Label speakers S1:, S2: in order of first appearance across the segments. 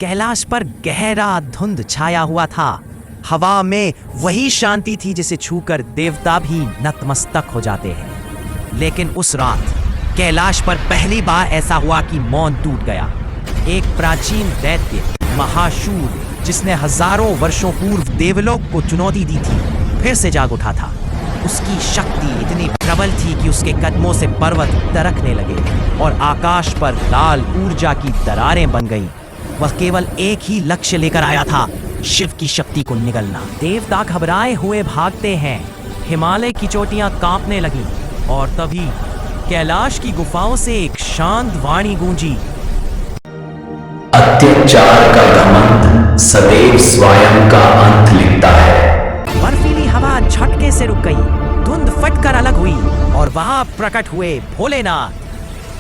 S1: कैलाश पर गहरा धुंध छाया हुआ था। हवा में वही शांति थी जिसे छूकर देवता भी नतमस्तक हो जाते हैं। लेकिन उस रात कैलाश पर पहली बार ऐसा हुआ कि मौन टूट गया। एक प्राचीन दैत्य महाशूर, जिसने हजारों वर्षों पूर्व देवलोक को चुनौती दी थी, फिर से जाग उठा था। उसकी शक्ति इतनी प्रबल थी कि उसके कदमों से पर्वत दरकने लगे और आकाश पर लाल ऊर्जा की दरारें बन गईं। वह केवल एक ही लक्ष्य लेकर आया था, शिव की शक्ति को निगलना। देवता घबराए हुए भागते हैं। हिमालय की चोटियां कांपने लगी और तभी कैलाश की गुफाओं से एक शांत वाणी गूंजी।
S2: अत्याचार का घमंड सदैव स्वयं का अंत लिखता है।
S1: बर्फीली हवा झटके से रुक गई, धुंध फटकर अलग हुई और वहां प्रकट हुए भोलेनाथ।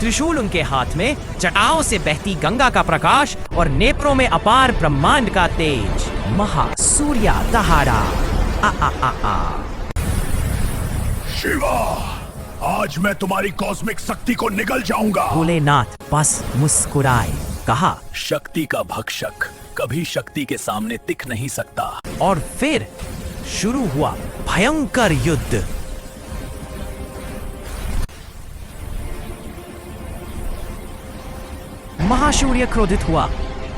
S1: त्रिशूल उनके हाथ में, जटाओं से बहती गंगा का प्रकाश और नेत्रों में अपार ब्रह्मांड का तेज। महासूर्या दहाड़ा। आ आ आ आ।
S3: शिवा, आज मैं तुम्हारी कॉस्मिक शक्ति को निगल जाऊंगा।
S1: भोलेनाथ बस मुस्कुराए, कहा,
S3: शक्ति का भक्षक कभी शक्ति के सामने टिक नहीं सकता।
S1: और फिर शुरू हुआ भयंकर युद्ध। महासूर्य क्रोधित हुआ।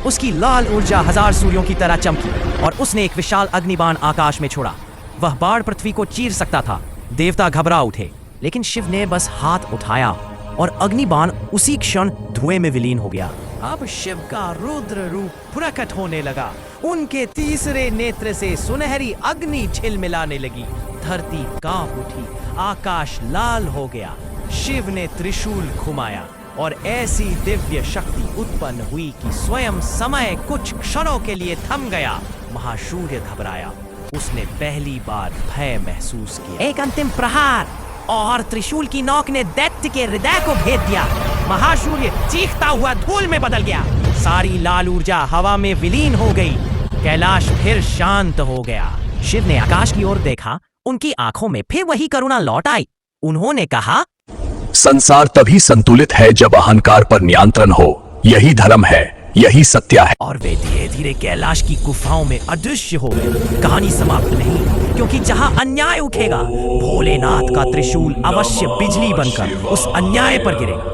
S1: उसकी लाल ऊर्जा हजार सूर्यों की तरह चमकी और उसने एक विशाल अग्निबाण आकाश में छोड़ा। वह बाण पृथ्वी को चीर सकता था। देवता घबरा उठे, लेकिन शिव ने बस हाथ उठाया और अग्निबाण उसी क्षण धुएं में विलीन हो गया। अब शिव का रुद्र रूप प्रकट होने लगा। उनके तीसरे नेत्र से सुनहरी अग्नि झिलमिलाने लगी। धरती कांप उठी, आकाश लाल हो गया। शिव ने त्रिशूल घुमाया और ऐसी दिव्य शक्ति उत्पन्न हुई कि स्वयं समय कुछ क्षणों के लिए थम गया। महासूर्य घबराया। उसने पहली बार भय महसूस किया। एक अंतिम प्रहार और त्रिशूल की नोक ने दैत्य के हृदय को भेद दिया। महासूर्य चीखता हुआ धूल में बदल गया। सारी लाल ऊर्जा हवा में विलीन हो गई। कैलाश फिर शांत हो गया। शिव ने आकाश की ओर देखा। उनकी आंखों में फिर वही करुणा लौट आई। उन्होंने कहा,
S3: संसार तभी संतुलित है जब अहंकार पर नियंत्रण हो। यही धर्म है, यही सत्य है।
S1: और वे धीरे धीरे कैलाश की गुफाओं में अदृश्य हो गए। कहानी समाप्त नहीं, क्योंकि जहां अन्याय उठेगा, भोलेनाथ का त्रिशूल अवश्य बिजली बनकर उस अन्याय पर गिरेगा।